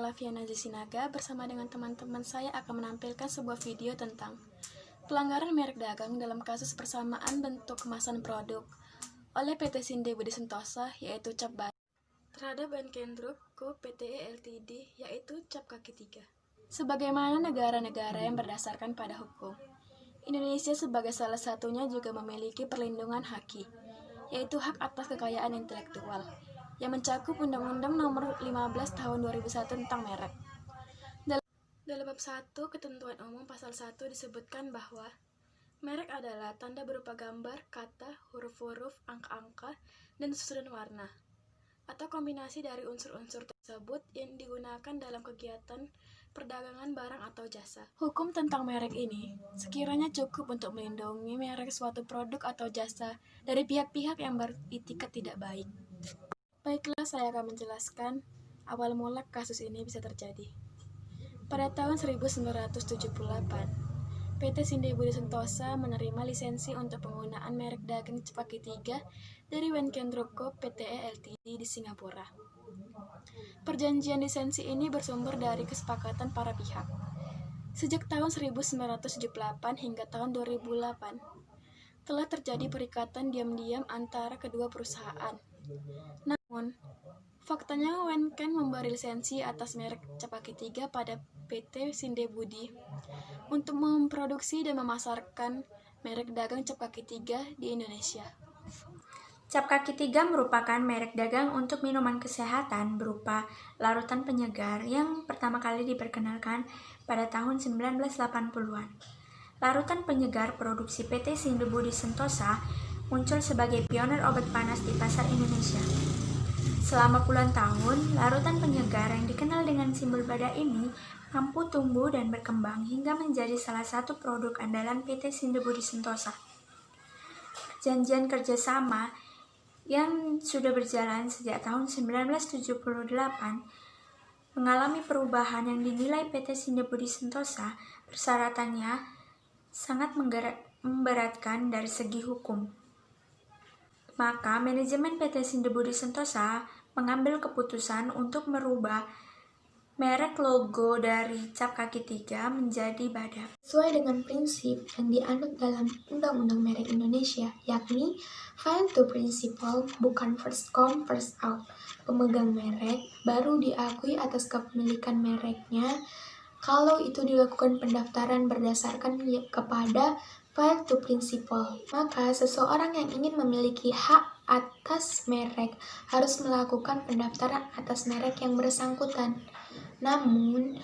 Flaviana Jasinaga bersama dengan teman-teman saya akan menampilkan sebuah video tentang pelanggaran merek dagang dalam kasus persamaan bentuk kemasan produk oleh PT Sinde Budi Sentosa, yaitu cap badak, terhadap Wenkendruck Co. Pte. Ltd, yaitu cap kaki 3. Sebagaimana negara-negara yang berdasarkan pada hukum, Indonesia sebagai salah satunya juga memiliki perlindungan haki, yaitu hak atas kekayaan intelektual, yang mencakup Undang-Undang Nomor 15 Tahun 2001 tentang merek. Dalam bab 1 Ketentuan Umum Pasal 1 disebutkan bahwa merek adalah tanda berupa gambar, kata, huruf-huruf, angka-angka, dan susunan warna, atau kombinasi dari unsur-unsur tersebut yang digunakan dalam kegiatan perdagangan barang atau jasa. Hukum tentang merek ini sekiranya cukup untuk melindungi merek suatu produk atau jasa dari pihak-pihak yang beritikat tidak baik. Baiklah, saya akan menjelaskan awal mula kasus ini bisa terjadi. Pada tahun 1978, PT Sinde Budi Sentosa menerima lisensi untuk penggunaan merek dagang cap kaki 3 dari Wenkendruck Co. Pte. Ltd di Singapura. Perjanjian lisensi ini bersumber dari kesepakatan para pihak. Sejak tahun 1978 hingga tahun 2008, telah terjadi perikatan diam-diam antara kedua perusahaan. Namun, faktanya Wenken memberi lisensi atas merek cap kaki 3 pada PT Sinde Budi untuk memproduksi dan memasarkan merek dagang cap kaki 3 di Indonesia. Cap kaki 3 merupakan merek dagang untuk minuman kesehatan berupa larutan penyegar yang pertama kali diperkenalkan pada tahun 1980-an. Larutan penyegar produksi PT Sinde Budi Sentosa muncul sebagai pioner obat panas di pasar Indonesia. Selama puluhan tahun, larutan penyegar yang dikenal dengan simbol badak ini mampu tumbuh dan berkembang hingga menjadi salah satu produk andalan PT Sinde Budi Sentosa. Perjanjian kerjasama yang sudah berjalan sejak tahun 1978 mengalami perubahan yang dinilai PT Sinde Budi Sentosa persyaratannya sangat memberatkan dari segi hukum. Maka manajemen PT Sinde Budi Sentosa mengambil keputusan untuk merubah merek logo dari cap kaki 3 menjadi badak. Sesuai dengan prinsip yang dianut dalam Undang-Undang Merek Indonesia, yakni Find to Principle, bukan first come, first out. Pemegang merek baru diakui atas kepemilikan mereknya kalau itu dilakukan pendaftaran berdasarkan kepada Find to Principle. Maka seseorang yang ingin memiliki hak atas merek harus melakukan pendaftaran atas merek yang bersangkutan. Namun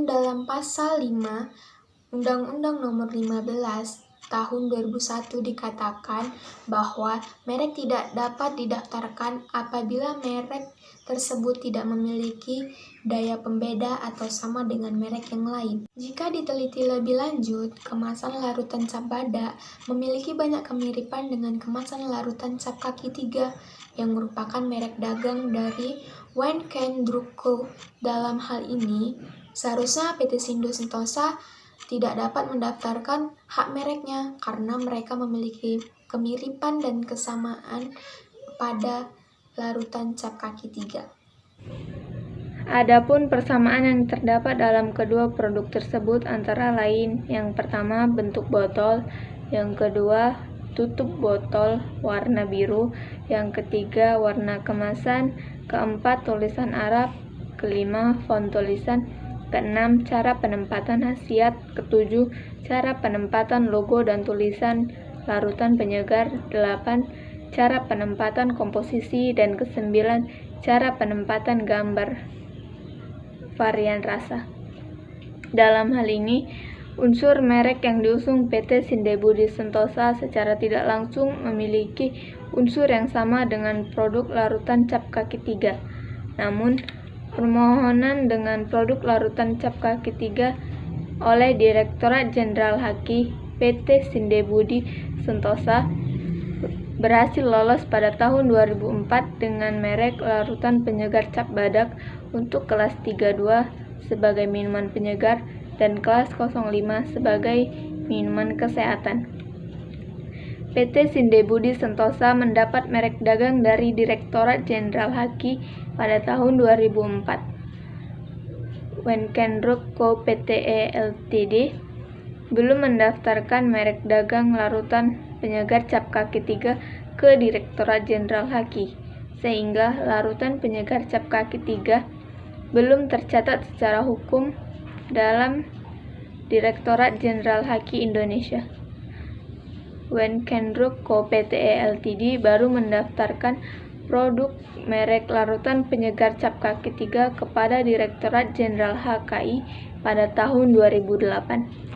dalam pasal 5 Undang-Undang Nomor 15 Tahun 2001 dikatakan bahwa merek tidak dapat didaftarkan apabila merek tersebut tidak memiliki daya pembeda atau sama dengan merek yang lain. Jika diteliti lebih lanjut, kemasan larutan cap badak memiliki banyak kemiripan dengan kemasan larutan cap kaki 3 yang merupakan merek dagang dari Wenkendruck Co. Dalam hal ini, seharusnya PT Sinde Sentosa tidak dapat mendaftarkan hak mereknya karena mereka memiliki kemiripan dan kesamaan pada larutan cap kaki 3. Adapun persamaan yang terdapat dalam kedua produk tersebut antara lain, yang pertama bentuk botol, yang kedua tutup botol warna biru, yang ketiga warna kemasan, keempat tulisan Arab, kelima font tulisan, keenam cara penempatan khasiat, ketujuh cara penempatan logo dan tulisan larutan penyegar, 8 cara penempatan komposisi, dan ke-9 cara penempatan gambar varian rasa. Dalam hal ini, unsur merek yang diusung PT Sinde Budi Sentosa secara tidak langsung memiliki unsur yang sama dengan produk larutan cap kaki 3. Namun, permohonan dengan produk larutan cap kaki 3 oleh Direktorat Jenderal Haki PT Sinde Budi Sentosa berhasil lolos pada tahun 2004 dengan merek larutan penyegar cap badak untuk kelas 32 sebagai minuman penyegar dan kelas 05 sebagai minuman kesehatan. PT Sinde Budi Sentosa mendapat merek dagang dari Direktorat Jenderal Haki pada tahun 2004. Wenkenruk Co. Pte. Ltd. belum mendaftarkan merek dagang larutan penyegar cap kaki 3 ke Direktorat Jenderal Haki, sehingga larutan penyegar cap kaki 3 belum tercatat secara hukum dalam Direktorat Jenderal Haki Indonesia. Wenkenruk Co. Pte. Ltd. baru mendaftarkan produk merek larutan penyegar cap kaki 3 kepada Direktorat Jenderal HKI pada tahun 2008.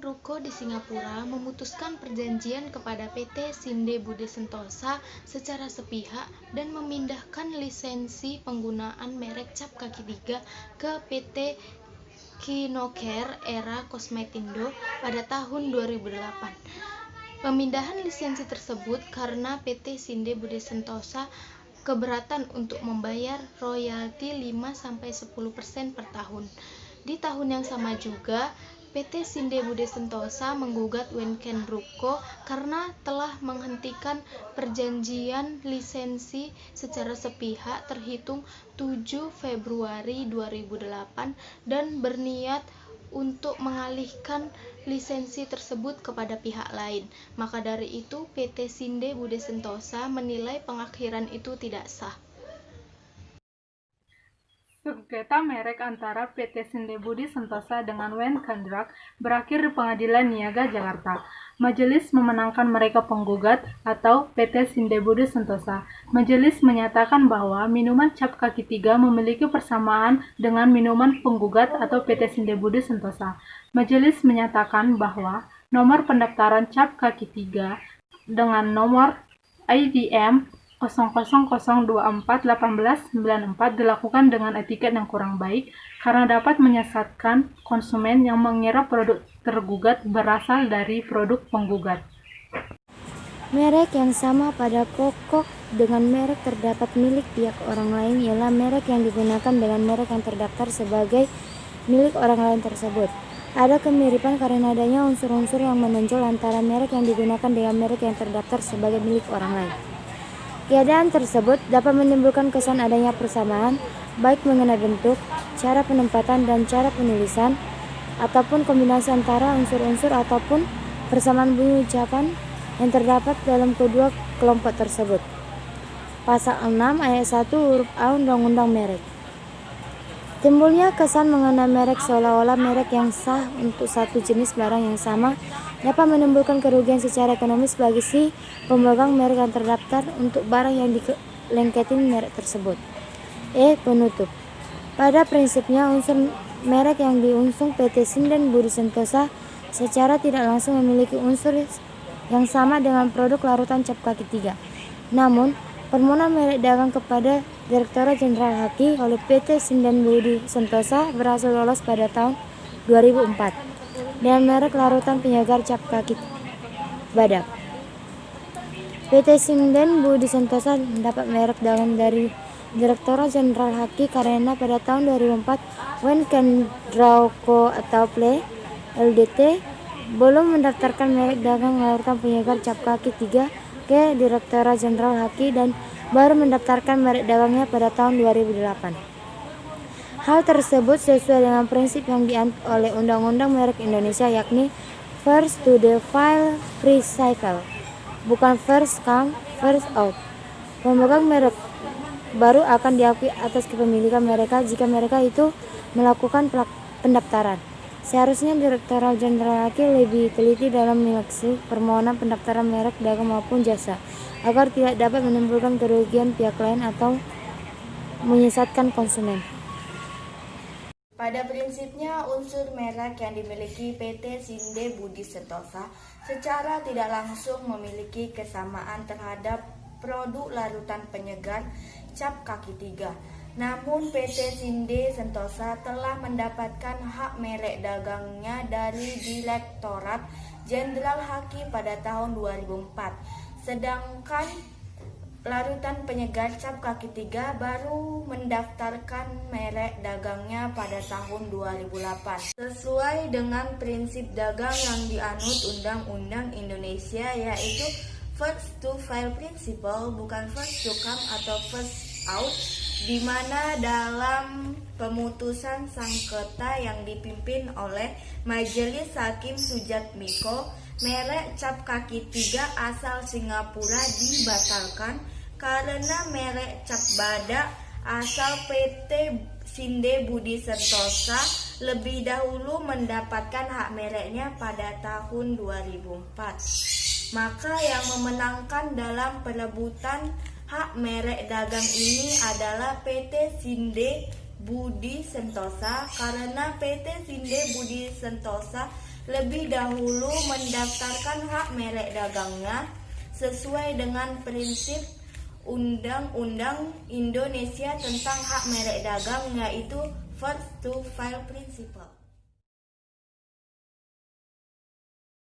Ruko di Singapura memutuskan perjanjian kepada PT Sinde Bude Sentosa secara sepihak dan memindahkan lisensi penggunaan merek cap kaki 3 ke PT Kinocare Era Cosmetindo pada tahun 2008. Pemindahan lisensi tersebut karena PT Sinde Bude Sentosa keberatan untuk membayar royalti 5-10% per tahun. Di tahun yang sama juga, PT Sinde Bude Sentosa menggugat Wenkenruk Co. karena telah menghentikan perjanjian lisensi secara sepihak terhitung 7 Februari 2008 dan berniat untuk mengalihkan lisensi tersebut kepada pihak lain. Maka dari itu, PT Sinde Bude Sentosa menilai pengakhiran itu tidak sah. Sengketa merek antara PT Sinde Bude Sentosa dengan Wenkenruk berakhir di Pengadilan Niaga Jakarta. Majelis memenangkan mereka penggugat atau PT Sinde Bude Sentosa. Majelis menyatakan bahwa minuman cap kaki 3 memiliki persamaan dengan minuman penggugat atau PT Sinde Bude Sentosa. Majelis menyatakan bahwa nomor pendaftaran cap kaki 3 dengan nomor IDM 00241894 dilakukan dengan etiket yang kurang baik karena dapat menyesatkan konsumen yang mengira produk tergugat berasal dari produk penggugat. Merek yang sama pada pokok dengan merek terdapat milik pihak orang lain ialah merek yang digunakan dengan merek yang terdaftar sebagai milik orang lain tersebut. Ada kemiripan karena adanya unsur-unsur yang menonjol antara merek yang digunakan dengan merek yang terdaftar sebagai milik orang lain. Keadaan tersebut dapat menimbulkan kesan adanya persamaan, baik mengenai bentuk, cara penempatan, dan cara penulisan, ataupun kombinasi antara unsur-unsur ataupun persamaan bunyi ucapan yang terdapat dalam kedua kelompok tersebut. Pasal 6 ayat 1 huruf A Undang-Undang Merek. Timbulnya kesan mengenai merek seolah-olah merek yang sah untuk satu jenis barang yang sama dapat menimbulkan kerugian secara ekonomis bagi si pemegang merek yang terdaftar untuk barang yang dilengketin merek tersebut. Penutup. Pada prinsipnya unsur merek yang diusung PT Sinde Bude Sentosa secara tidak langsung memiliki unsur yang sama dengan produk larutan cap kaki 3. Namun, permohonan merek dagang kepada Direktorat Jenderal Haki oleh PT Sinde Bude Sentosa berhasil lolos pada tahun 2004 dengan merek larutan penyegar cap kaki badak. PT Sinde Bude Sentosa mendapat merek dagang dari Direktorat Jenderal Haki karena pada tahun 2004 Wenkenruk Co. atau PLE LDT belum mendaftarkan merek dagang larutan penyegar cap kaki 3 ke Direktorat Jenderal Haki dan baru mendaftarkan merek dagangnya pada tahun 2008. Hal tersebut sesuai dengan prinsip yang dianut oleh Undang-Undang Merek Indonesia, yakni first to the file principle, bukan first come first out. Pemegang merek baru akan diakui atas kepemilikan mereka jika mereka itu melakukan pendaftaran. Seharusnya Direktorat Jenderal Haki lebih teliti dalam menyeleksi permohonan pendaftaran merek dagang maupun jasa, agar tidak dapat menimbulkan kerugian pihak lain atau menyesatkan konsumen. Pada prinsipnya, unsur merek yang dimiliki PT Sinde Bude Sentosa secara tidak langsung memiliki kesamaan terhadap produk larutan penyegar cap kaki 3. Namun PT Sinde Sentosa telah mendapatkan hak merek dagangnya dari Direktorat Jenderal Haki pada tahun 2004. Sedangkan larutan penyegar cap kaki 3 baru mendaftarkan merek dagangnya pada tahun 2008. Sesuai dengan prinsip dagang yang dianut Undang-Undang Indonesia, yaitu first to file principle, bukan first to come atau first out. di mana dalam pemutusan sengketa yang dipimpin oleh Majelis Hakim Sujatmiko, merek cap kaki 3 asal Singapura dibatalkan karena merek cap badak asal PT Sinde Budi Sentosa lebih dahulu mendapatkan hak mereknya pada tahun 2004. Maka yang memenangkan dalam perebutan hak merek dagang ini adalah PT Sinde Budi Sentosa karena PT Sinde Budi Sentosa lebih dahulu mendaftarkan hak merek dagangnya sesuai dengan prinsip Undang-Undang Indonesia tentang hak merek dagang, yaitu First to File Principle.